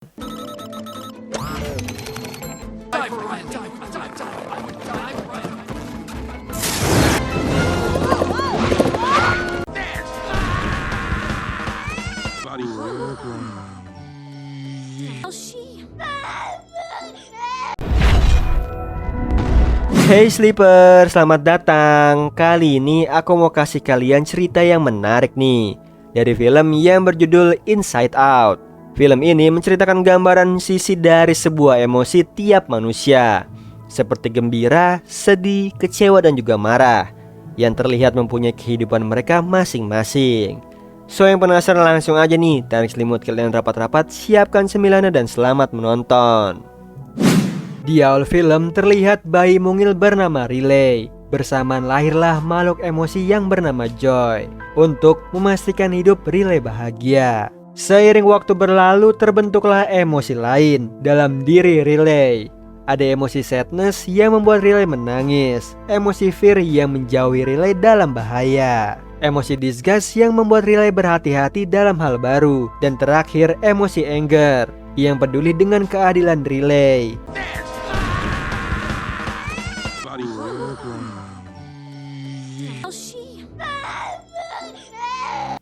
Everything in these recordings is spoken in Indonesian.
Hey Sleeper, selamat datang. Kali ini aku mau kasih kalian cerita yang menarik nih, dari film yang berjudul Inside Out. Film ini menceritakan gambaran sisi dari sebuah emosi tiap manusia, seperti gembira, sedih, kecewa dan juga marah, yang terlihat mempunyai kehidupan mereka masing-masing. So yang penasaran langsung aja nih, tarik selimut kalian rapat-rapat, siapkan cemilannya dan selamat menonton. Di awal film terlihat bayi mungil bernama Riley. Bersamaan lahirlah makhluk emosi yang bernama Joy untuk memastikan hidup Riley bahagia. Seiring waktu berlalu terbentuklah emosi lain dalam diri Riley. Ada emosi sadness yang membuat Riley menangis, emosi fear yang menjauhi Riley dalam bahaya, emosi disgust yang membuat Riley berhati-hati dalam hal baru, dan terakhir emosi anger yang peduli dengan keadilan Riley.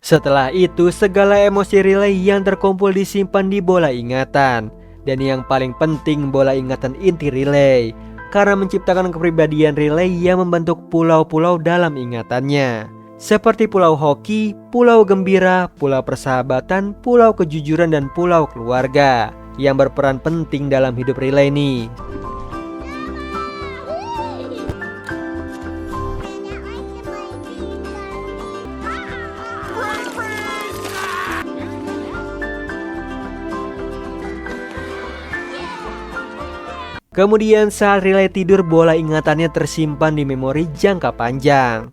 Setelah itu segala emosi Riley yang terkumpul disimpan di bola ingatan. Dan yang paling penting, bola ingatan inti Riley, karena menciptakan kepribadian Riley yang membentuk pulau-pulau dalam ingatannya, seperti pulau hoki, pulau gembira, pulau persahabatan, pulau kejujuran dan pulau keluarga, yang berperan penting dalam hidup Riley nih. Kemudian saat Riley tidur, bola ingatannya tersimpan di memori jangka panjang.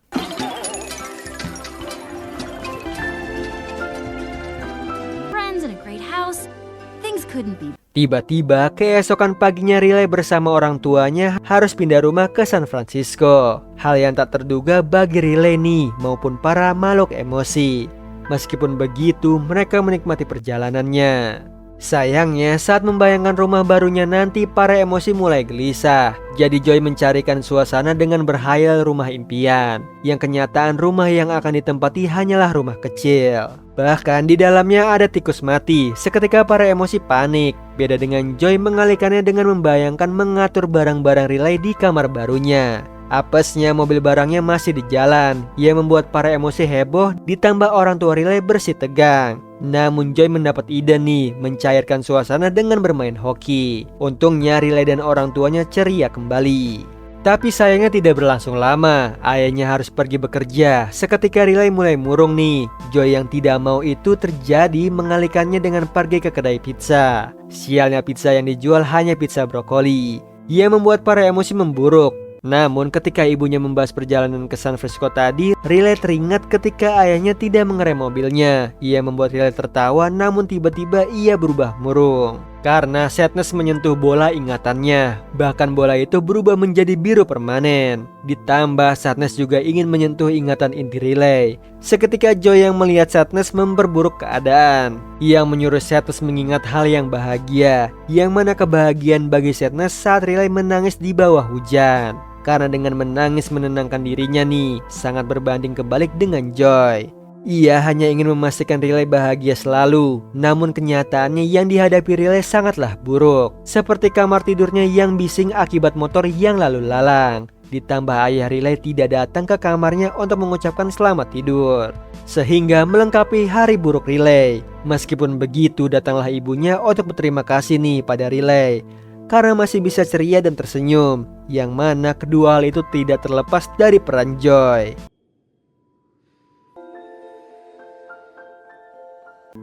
Tiba-tiba keesokan paginya Riley bersama orang tuanya harus pindah rumah ke San Francisco. Hal yang tak terduga bagi Riley nih maupun para makhluk emosi. Meskipun begitu, mereka menikmati perjalanannya. Sayangnya saat membayangkan rumah barunya nanti, para emosi mulai gelisah. Jadi Joy mencarikan suasana dengan berhayal rumah impian, yang kenyataan rumah yang akan ditempati hanyalah rumah kecil. Bahkan di dalamnya ada tikus mati. Seketika para emosi panik. Beda dengan Joy mengalihkannya dengan membayangkan mengatur barang-barang Riley di kamar barunya. Apesnya mobil barangnya masih di jalan, yang membuat para emosi heboh, ditambah orang tua Riley bersih tegang. Namun Joy mendapat ide nih, mencairkan suasana dengan bermain hoki. Untungnya Riley dan orang tuanya ceria kembali. Tapi sayangnya tidak berlangsung lama, ayahnya harus pergi bekerja. Seketika Riley mulai murung nih. Joy yang tidak mau itu terjadi mengalihkannya dengan pergi ke kedai pizza. Sialnya pizza yang dijual hanya pizza brokoli, yang membuat para emosi memburuk. Namun ketika ibunya membahas perjalanan ke San Francisco tadi, Riley teringat ketika ayahnya tidak mengerem mobilnya. Ia membuat Riley tertawa, namun tiba-tiba ia berubah murung karena sadness menyentuh bola ingatannya. Bahkan bola itu berubah menjadi biru permanen. Ditambah sadness juga ingin menyentuh ingatan inti Riley. Seketika Joy yang melihat sadness memperburuk keadaan, yang menyuruh sadness mengingat hal yang bahagia, yang mana kebahagiaan bagi sadness saat Riley menangis di bawah hujan. Karena dengan menangis menenangkan dirinya nih, sangat berbanding kebalik dengan Joy. Ia hanya ingin memastikan Riley bahagia selalu. Namun kenyataannya yang dihadapi Riley sangatlah buruk, seperti kamar tidurnya yang bising akibat motor yang lalu lalang. Ditambah ayah Riley tidak datang ke kamarnya untuk mengucapkan selamat tidur, sehingga melengkapi hari buruk Riley. Meskipun begitu, datanglah ibunya untuk berterima kasih nih pada Riley karena masih bisa ceria dan tersenyum, yang mana kedua hal itu tidak terlepas dari peran Joy.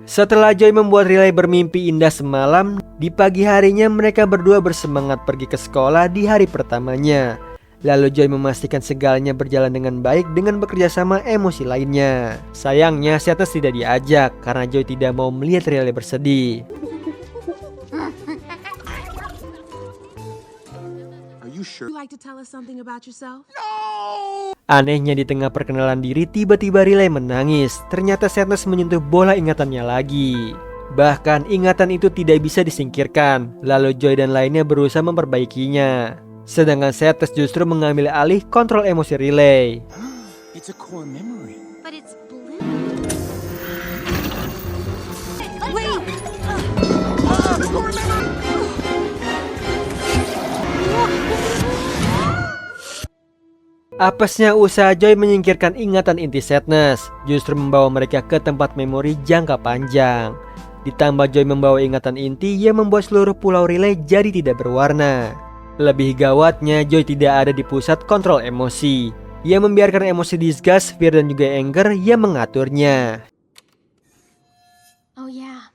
Setelah Joy membuat Riley bermimpi indah semalam, di pagi harinya mereka berdua bersemangat pergi ke sekolah di hari pertamanya. Lalu Joy memastikan segalanya berjalan dengan baik dengan bekerja sama emosi lainnya. Sayangnya sadness tidak diajak karena Joy tidak mau melihat Riley bersedih. Anehnya di tengah perkenalan diri, tiba-tiba Riley menangis. Ternyata sadness menyentuh bola ingatannya lagi. Bahkan ingatan itu tidak bisa disingkirkan. Lalu Joy dan lainnya berusaha memperbaikinya. Sedangkan Sadness justru mengambil alih kontrol emosi Riley. It's a core memory. But it's blue. Wait! Apesnya usaha Joy menyingkirkan ingatan inti Sadness justru membawa mereka ke tempat memori jangka panjang. Ditambah Joy membawa ingatan inti yang membuat seluruh pulau Riley jadi tidak berwarna. Lebih gawatnya, Joy tidak ada di pusat kontrol emosi. Ia membiarkan emosi disgust, fear, dan juga anger yang mengaturnya. Oh yeah.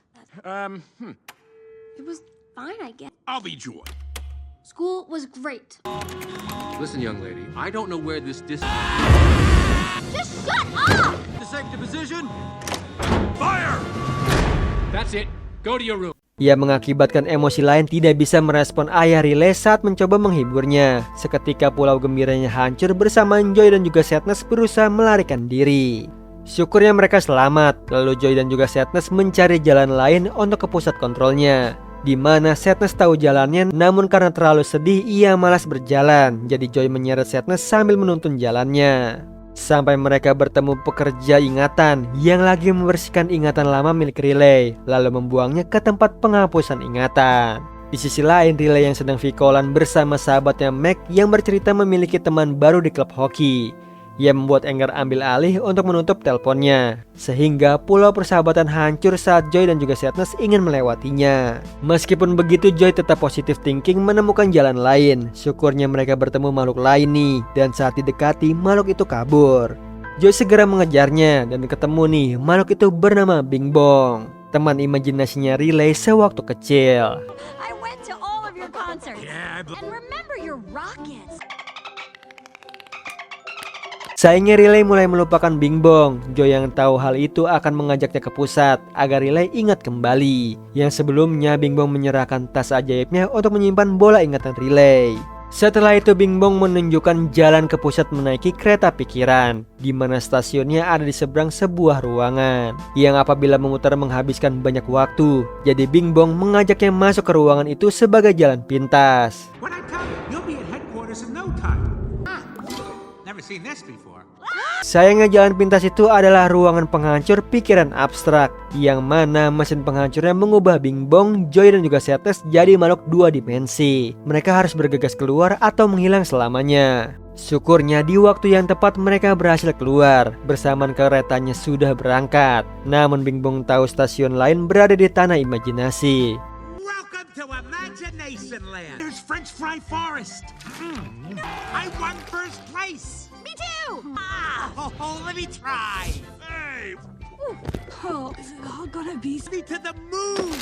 It was fine, I guess. I'll be Joy. School was great. Listen, young lady, I don't know where this Just shut up! Executive position. Fire! That's it. Go to your room. Ia mengakibatkan emosi lain tidak bisa merespon ayah Riley saat mencoba menghiburnya. Seketika pulau gembiranya hancur bersama Joy dan juga Sadness berusaha melarikan diri. Syukurnya mereka selamat, lalu Joy dan juga Sadness mencari jalan lain untuk ke pusat kontrolnya. Di mana Sadness tahu jalannya, namun karena terlalu sedih ia malas berjalan. Jadi Joy menyeret Sadness sambil menuntun jalannya. Sampai mereka bertemu pekerja ingatan yang lagi membersihkan ingatan lama milik Riley, lalu membuangnya ke tempat penghapusan ingatan. Di sisi lain, Riley yang sedang vikolan bersama sahabatnya Meg yang bercerita memiliki teman baru di klub hoki. Ia membuat Anger ambil alih untuk menutup teleponnya, sehingga pulau persahabatan hancur saat Joy dan juga Sadness ingin melewatinya. Meskipun begitu, Joy tetap positive thinking menemukan jalan lain. Syukurnya mereka bertemu makhluk lain nih, dan saat didekati makhluk itu kabur. Joy segera mengejarnya dan ketemu nih, makhluk itu bernama Bing Bong, teman imajinasinya Riley sewaktu kecil. I went to all of your concerts. Yeah, And remember your rockets. Sayangnya Riley mulai melupakan Bing Bong. Joy yang tahu hal itu akan mengajaknya ke pusat agar Riley ingat kembali. Yang sebelumnya Bing Bong menyerahkan tas ajaibnya untuk menyimpan bola ingatan Riley. Setelah itu Bing Bong menunjukkan jalan ke pusat menaiki kereta pikiran, di mana stasiunnya ada di seberang sebuah ruangan yang apabila memutar menghabiskan banyak waktu. Jadi Bing Bong mengajaknya masuk ke ruangan itu sebagai jalan pintas. When I come, you'll be at headquarters in no time. Never seen this before. Sayangnya jalan pintas itu adalah ruangan penghancur pikiran abstrak, yang mana mesin penghancurnya mengubah Bing Bong, Joy dan juga Sadness jadi makhluk dua dimensi. Mereka harus bergegas keluar atau menghilang selamanya. Syukurnya di waktu yang tepat mereka berhasil keluar, bersamaan keretanya sudah berangkat. Namun Bing Bong tahu stasiun lain berada di tanah imajinasi. Welcome to Imagination Land. There's French Fry Forest. I won first place. Me too! Let me try. Hey, Oh, is it all gonna be... me to the moon.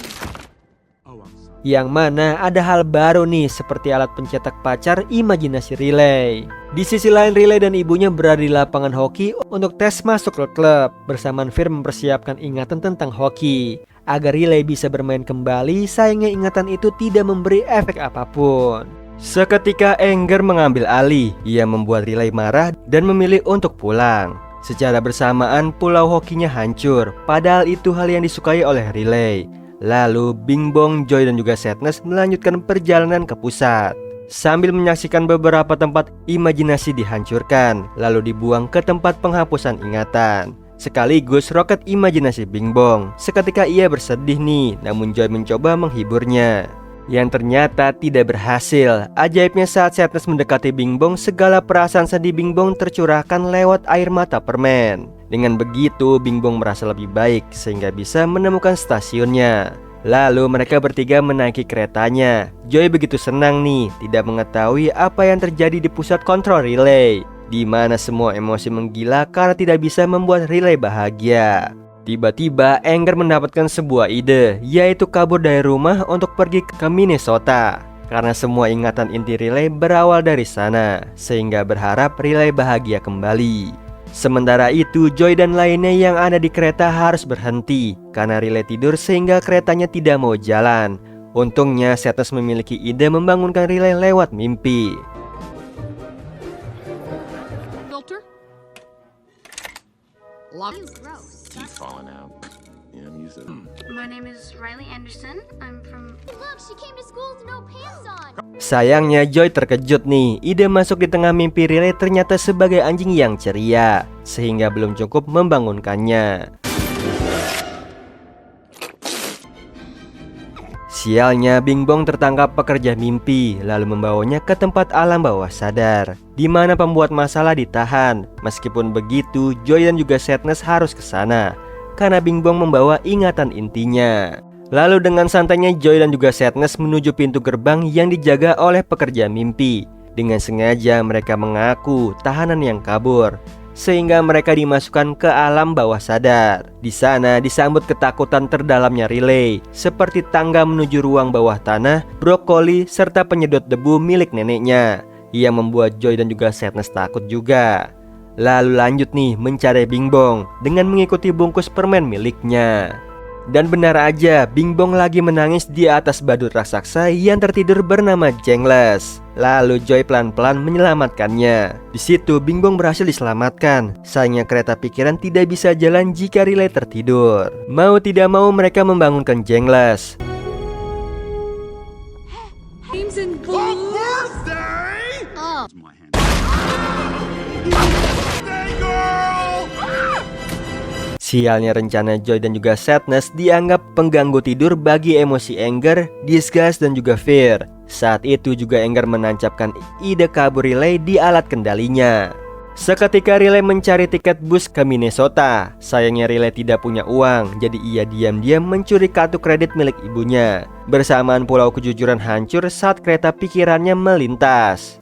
Oh, I'm sorry. Yang mana ada hal baru nih seperti alat pencetak pacar imajinasi Riley. Di sisi lain Riley dan ibunya berada di lapangan hoki untuk tes masuk ke klub. Bersamaan Fir mempersiapkan ingatan tentang hoki agar Riley bisa bermain kembali. Sayangnya ingatan itu tidak memberi efek apapun. Seketika Anger mengambil alih. Ia membuat Riley marah dan memilih untuk pulang. Secara bersamaan pulau hokinya hancur, padahal itu hal yang disukai oleh Riley. Lalu Bing Bong, Joy dan juga Sadness melanjutkan perjalanan ke pusat sambil menyaksikan beberapa tempat imajinasi dihancurkan lalu dibuang ke tempat penghapusan ingatan. Sekaligus roket imajinasi Bing Bong. Seketika ia bersedih nih, namun Joy mencoba menghiburnya, yang ternyata tidak berhasil. Ajaibnya saat Sadness mendekati Bing Bong, segala perasaan sedih Bing Bong tercurahkan lewat air mata permen. Dengan begitu Bing Bong merasa lebih baik sehingga bisa menemukan stasiunnya. Lalu mereka bertiga menaiki keretanya. Joy begitu senang nih, tidak mengetahui apa yang terjadi di pusat kontrol Riley, di mana semua emosi menggila karena tidak bisa membuat Riley bahagia. Tiba-tiba Anger mendapatkan sebuah ide, yaitu kabur dari rumah untuk pergi ke Minnesota. Karena semua ingatan inti Riley berawal dari sana, sehingga berharap Riley bahagia kembali. Sementara itu Joy dan lainnya yang ada di kereta harus berhenti karena Riley tidur sehingga keretanya tidak mau jalan. Untungnya Sadness memiliki ide membangunkan Riley lewat mimpi. Filter? Lock. Gross. Teeth falling out. Yeah, I'm reason. My name is Riley Anderson. I'm from... Look, she came to school with no pants on. Sayangnya Joy terkejut nih. Ide masuk di tengah mimpi Riley ternyata sebagai anjing yang ceria, sehingga belum cukup membangunkannya. Sialnya, Bing Bong tertangkap pekerja mimpi, lalu membawanya ke tempat alam bawah sadar, di mana pembuat masalah ditahan. Meskipun begitu, Joy dan juga Sadness harus ke sana, karena Bing Bong membawa ingatan intinya. Lalu dengan santainya Joy dan juga Sadness menuju pintu gerbang yang dijaga oleh pekerja mimpi. Dengan sengaja mereka mengaku tahanan yang kabur, sehingga mereka dimasukkan ke alam bawah sadar. Di sana disambut ketakutan terdalamnya Riley, seperti tangga menuju ruang bawah tanah, brokoli, serta penyedot debu milik neneknya, yang membuat Joy dan juga Sadness takut juga. Lalu lanjut nih mencari Bing Bong dengan mengikuti bungkus permen miliknya. Dan benar aja, Bing Bong lagi menangis di atas badut raksasa yang tertidur bernama Jengles. Lalu Joy pelan-pelan menyelamatkannya. Di situ Bing Bong berhasil diselamatkan. Sayangnya kereta pikiran tidak bisa jalan jika Riley tertidur. Mau tidak mau mereka membangunkan Jengles. Names in blue. Birthday! Oh. My hand. Birthday girl! Sialnya rencana Joy dan juga Sadness dianggap pengganggu tidur bagi emosi anger, disgust, dan juga fear. Saat itu juga Anger menancapkan ide kabur Riley di alat kendalinya. Seketika Riley mencari tiket bus ke Minnesota. Sayangnya Riley tidak punya uang, jadi ia diam-diam mencuri kartu kredit milik ibunya. Bersamaan pulau kejujuran hancur saat kereta pikirannya melintas.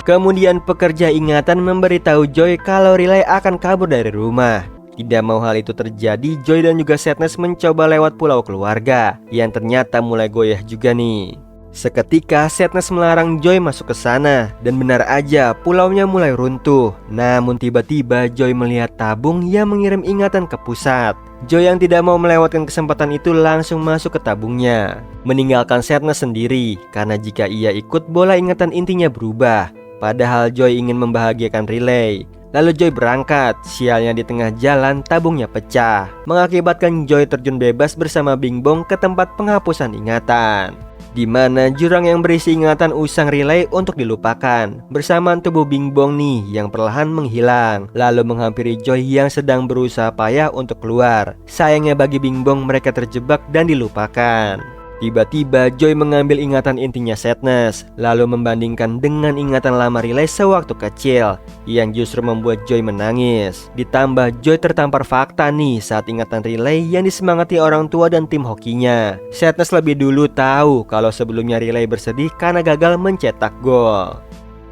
Kemudian pekerja ingatan memberitahu Joy kalau Riley akan kabur dari rumah. Tidak mau hal itu terjadi, Joy dan juga Sadness mencoba lewat pulau keluarga, yang ternyata mulai goyah juga nih. Seketika Sadness melarang Joy masuk ke sana, dan benar aja pulaunya mulai runtuh. Namun tiba-tiba Joy melihat tabung yang mengirim ingatan ke pusat. Joy yang tidak mau melewatkan kesempatan itu langsung masuk ke tabungnya, meninggalkan Sadness sendiri, karena jika ia ikut bola ingatan intinya berubah. Padahal Joy ingin membahagiakan Riley. Lalu Joy berangkat. Sialnya di tengah jalan tabungnya pecah, mengakibatkan Joy terjun bebas bersama Bing Bong ke tempat penghapusan ingatan, di mana jurang yang berisi ingatan usang Riley untuk dilupakan. Bersamaan tubuh Bing Bong nih yang perlahan menghilang, lalu menghampiri Joy yang sedang berusaha payah untuk keluar. Sayangnya bagi Bing Bong, mereka terjebak dan dilupakan. Tiba-tiba Joy mengambil ingatan intinya Sadness, lalu membandingkan dengan ingatan lama Riley sewaktu kecil, yang justru membuat Joy menangis. Ditambah Joy tertampar fakta nih saat ingatan Riley yang disemangati orang tua dan tim hokinya. Sadness lebih dulu tahu kalau sebelumnya Riley bersedih karena gagal mencetak gol.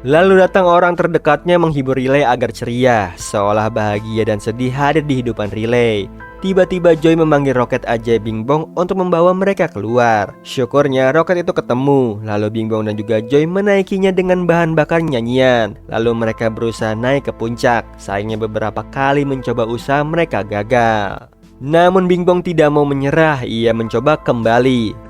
Lalu datang orang terdekatnya menghibur Riley agar ceria, seolah bahagia dan sedih hadir di hidupan Riley. Tiba-tiba Joy memanggil roket ajaib Bing Bong untuk membawa mereka keluar. Syukurnya roket itu ketemu. Lalu Bing Bong dan juga Joy menaikinya dengan bahan bakar nyanyian. Lalu mereka berusaha naik ke puncak. Sayangnya beberapa kali mencoba usaha mereka gagal. Namun Bing Bong tidak mau menyerah. Ia mencoba kembali.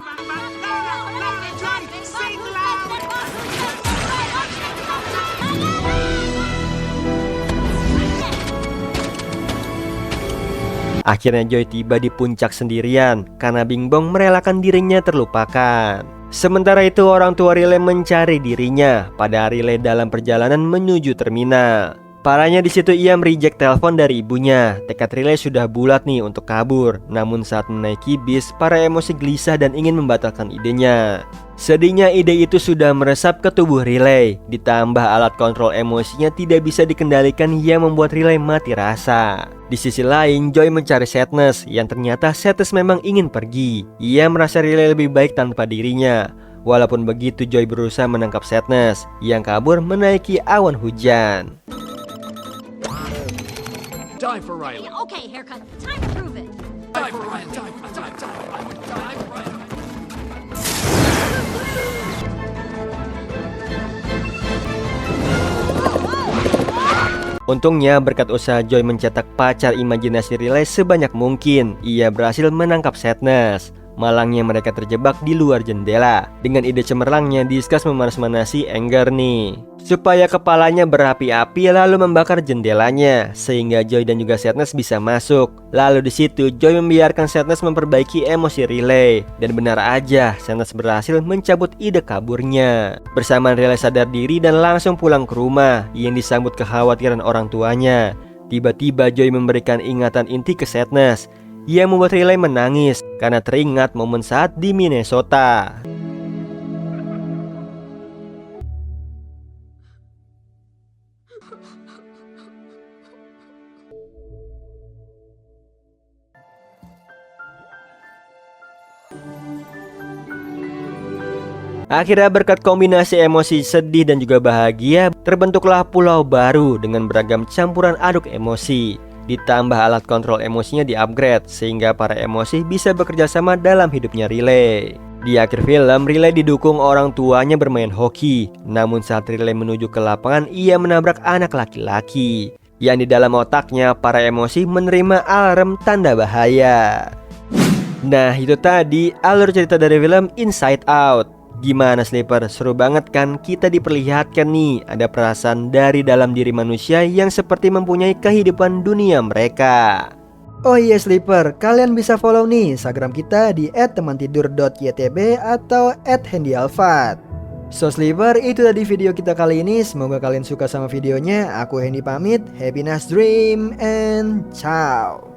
Akhirnya Joy tiba di puncak sendirian karena Bing Bong merelakan dirinya terlupakan. Sementara itu orang tua Riley mencari dirinya pada Riley dalam perjalanan menuju terminal. Parahnya di situ ia mereject telepon dari ibunya. Tekad Riley sudah bulat nih untuk kabur. Namun saat menaiki bis, para emosi gelisah dan ingin membatalkan idenya. Sedihnya ide itu sudah meresap ke tubuh Riley. Ditambah alat kontrol emosinya tidak bisa dikendalikan yang membuat Riley mati rasa. Di sisi lain, Joy mencari Sadness yang ternyata Sadness memang ingin pergi. Ia merasa Riley lebih baik tanpa dirinya. Walaupun begitu, Joy berusaha menangkap Sadness yang kabur menaiki awan hujan. Die for Riley. Okay, haircut. Time to prove it. Die for Riley. Die for Riley. Untungnya berkat usaha Joy mencetak pacar imajinasi Riley sebanyak mungkin, ia berhasil menangkap Sadness. Malangnya mereka terjebak di luar jendela. Dengan ide cemerlangnya, Discuss memanas-manasi Anger nih supaya kepalanya berapi-api lalu membakar jendelanya sehingga Joy dan juga Sadness bisa masuk. Lalu di situ Joy membiarkan Sadness memperbaiki emosi Riley dan benar aja Sadness berhasil mencabut ide kaburnya. Bersamaan Riley sadar diri dan langsung pulang ke rumah yang disambut kekhawatiran orang tuanya. Tiba-tiba Joy memberikan ingatan inti ke Sadness yang membuat Riley menangis karena teringat momen saat di Minnesota. Akhirnya berkat kombinasi emosi sedih dan juga bahagia, terbentuklah pulau baru dengan beragam campuran aduk emosi. Ditambah alat kontrol emosinya di-upgrade sehingga para emosi bisa bekerja sama dalam hidupnya Riley. Di akhir film, Riley didukung orang tuanya bermain hoki. Namun saat Riley menuju ke lapangan, ia menabrak anak laki-laki yang di dalam otaknya para emosi menerima alarm tanda bahaya. Nah, itu tadi alur cerita dari film Inside Out. Gimana Sleeper? Seru banget kan? Kita diperlihatkan nih ada perasaan dari dalam diri manusia yang seperti mempunyai kehidupan dunia mereka. Oh iya Sleeper, kalian bisa follow nih Instagram kita di @temantidur.ytb atau @handyalfat. So Sleeper, itu tadi video kita kali ini. Semoga kalian suka sama videonya. Aku Hendy pamit. Happy nice dream and ciao.